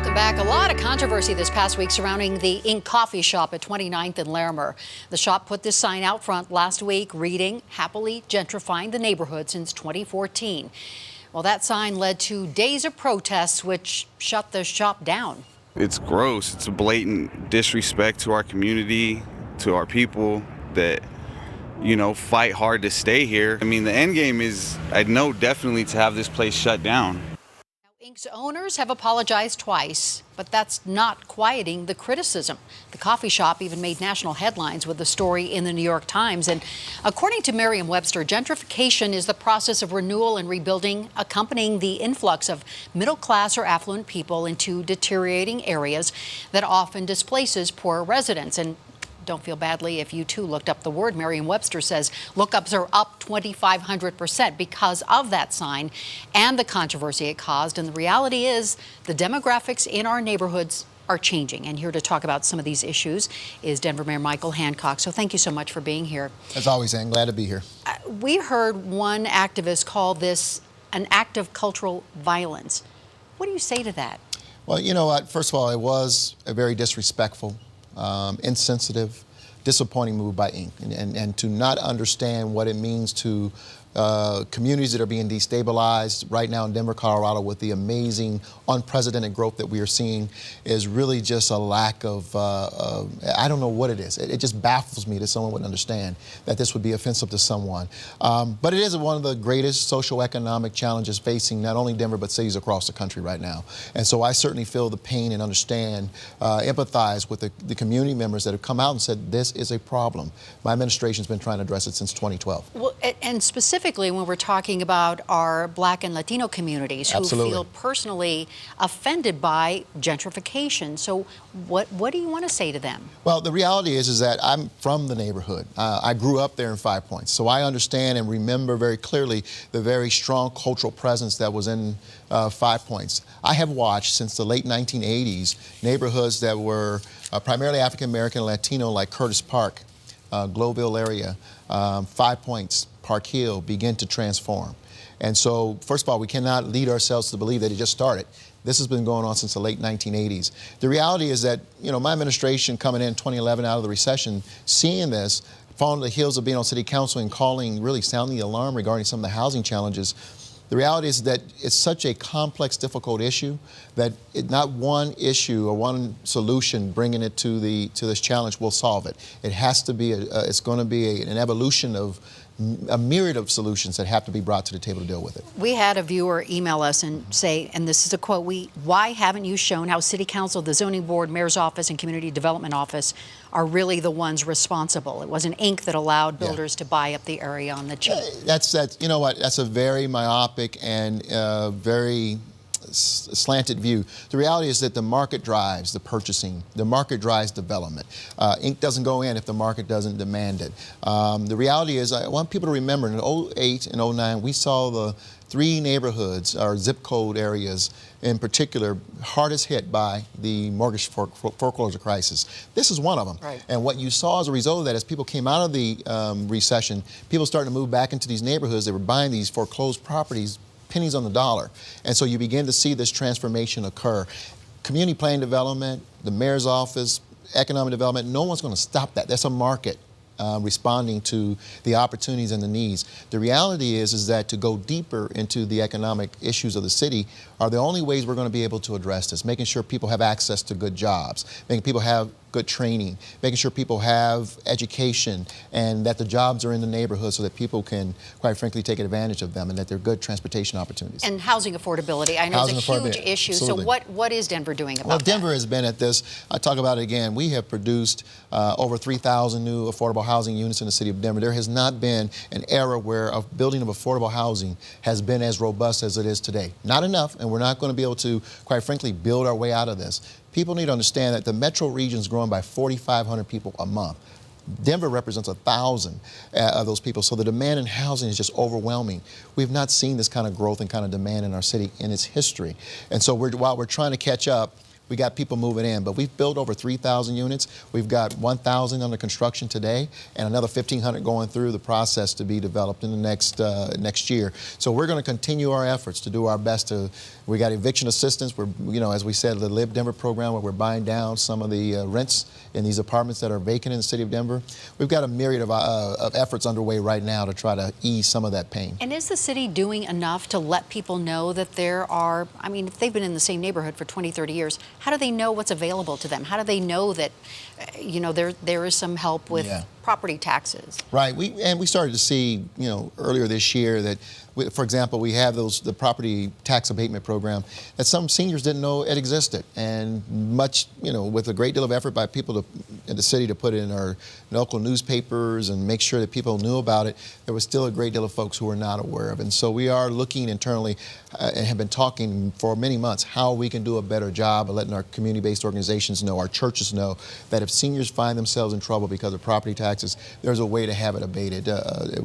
Welcome back. A lot of controversy this past week surrounding the Ink coffee shop at 29th and Larimer. The shop put this sign out front last week reading, "Happily gentrifying the neighborhood since 2014. Well, that sign led to days of protests, which shut the shop down. It's gross. It's a blatant disrespect to our community, to our people that, fight hard to stay here. I mean, the end game is, I know definitely to have this place shut down. Ink's owners have apologized twice, but that's not quieting the criticism. The coffee shop even made national headlines with a story in the New York Times. And according to Merriam-Webster, gentrification is the process of renewal and rebuilding accompanying the influx of middle-class or affluent people into deteriorating areas that often displaces poorer residents. And don't feel badly if you too looked up the word. Merriam-Webster says lookups are up 2,500% because of that sign and the controversy it caused. And the reality is the demographics in our neighborhoods are changing. And here to talk about some of these issues is Denver Mayor Michael Hancock. So thank you so much for being here. As always, Ann, glad to be here. We heard one activist call this an act of cultural violence. What do you say to that? Well, you know what? First of all, it was a very disrespectful, insensitive, disappointing move by Ink. And to not understand what it means to communities that are being destabilized right now in Denver, Colorado, with the amazing, unprecedented growth that we are seeing is really just a lack of, I don't know what it is. It just baffles me that someone would understand that this would be offensive to someone. But it is one of the greatest socioeconomic challenges facing not only Denver, but cities across the country right now. And so I certainly feel the pain and understand, empathize with the community members that have come out and said, this is a problem. My administration's been trying to address it since 2012. Well, and specifically when we're talking about our Black and Latino communities who feel personally offended by gentrification. So what do you want to say to them? Well, the reality is that I'm from the neighborhood. I grew up there in 5 Points. So I understand and remember very clearly the very strong cultural presence that was in 5 Points. I have watched since the late 1980s neighborhoods that were primarily African American and Latino like Curtis Park, Globeville area, 5 Points, Park Hill begin to transform. And so, first of all, we cannot lead ourselves to believe that it just started. This has been going on since the late 1980s. The reality is that, my administration coming in 2011 out of the recession, seeing this, falling on the heels of being on city council and calling, really sounding the alarm regarding some of the housing challenges. The reality is that it's such a complex, difficult issue that not one issue or one solution bringing it to this challenge will solve it. It has to be, it's going to be an evolution of a myriad of solutions that have to be brought to the table to deal with it. We had a viewer email us and say, and this is a quote, why haven't you shown how City Council, the Zoning Board, Mayor's Office, and Community Development Office are really the ones responsible? It wasn't Ink that allowed builders to buy up the area on the cheap. That's you know what, that's a very myopic and very slanted view. The reality is that the market drives the purchasing, the market drives development. Ink doesn't go in if the market doesn't demand it. The reality is, I want people to remember in 08 and 09, we saw the 3 neighborhoods, or zip code areas in particular, hardest hit by the mortgage foreclosure crisis. This is one of them. Right. And what you saw as a result of that, as people came out of the recession, people started to move back into these neighborhoods. They were buying these foreclosed properties pennies on the dollar. And so you begin to see this transformation occur. Community plan development, the mayor's office, economic development, no one's going to stop that. That's a market responding to the opportunities and the needs. The reality is that to go deeper into the economic issues of the city are the only ways we're going to be able to address this, making sure people have access to good jobs, making people have good training, making sure people have education, and that the jobs are in the neighborhood so that people can, quite frankly, take advantage of them, and that they're good transportation opportunities. And housing affordability, I know it's a huge issue. Absolutely. So what is Denver doing about that? Well, Denver has been at this. I talk about it again. We have produced over 3,000 new affordable housing units in the city of Denver. There has not been an era where a building of affordable housing has been as robust as it is today. Not enough, and we're not going to be able to, quite frankly, build our way out of this. People need to understand that the metro region is growing by 4,500 people a month. Denver represents 1,000 of those people, so the demand in housing is just overwhelming. We've not seen this kind of growth and kind of demand in our city in its history. And so while we're trying to catch up, we got people moving in. But we've built over 3,000 units. We've got 1,000 under construction today, and another 1,500 going through the process to be developed in the next year. So we're going to continue our efforts to do our best to. We got eviction assistance. We're, as we said, the Live Denver program, where we're buying down some of the rents in these apartments that are vacant in the city of Denver. We've got a myriad of efforts underway right now to try to ease some of that pain. And is the city doing enough to let people know that there are, if they've been in the same neighborhood for 20, 30 years, how do they know what's available to them? How do they know that, there is some help with property taxes? Right. We started to see, earlier this year that, for example, we have the property tax abatement program that some seniors didn't know it existed, and much, with a great deal of effort by people in the city to put it in our local newspapers and make sure that people knew about it, there was still a great deal of folks who were not aware of it. And so we are looking internally and have been talking for many months how we can do a better job of letting our community-based organizations know, our churches know, that if seniors find themselves in trouble because of property taxes, there's a way to have it abated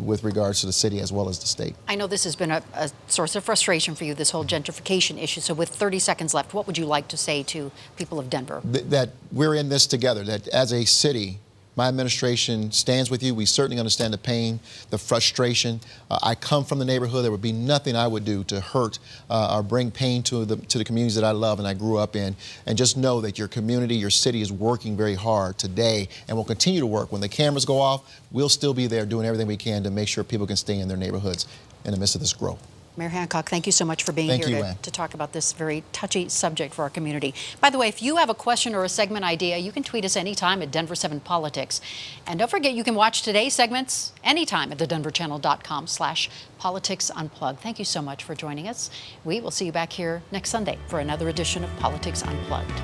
with regards to the city as well as the state. I know this has been a source of frustration for you, this whole gentrification issue. So with 30 seconds left, what would you like to say to people of Denver? That we're in this together, that as a city, my administration stands with you. We certainly understand the pain, the frustration. I come from the neighborhood. There would be nothing I would do to hurt or bring pain to the communities that I love and I grew up in. And just know that your community, your city is working very hard today and will continue to work. When the cameras go off, we'll still be there doing everything we can to make sure people can stay in their neighborhoods in the midst of this growth. Mayor Hancock, thank you so much for being here to talk about this very touchy subject for our community. By the way, if you have a question or a segment idea, you can tweet us anytime at Denver 7 Politics. And don't forget, you can watch today's segments anytime at thedenverchannel.com/Politics Unplugged. Thank you so much for joining us. We will see you back here next Sunday for another edition of Politics Unplugged.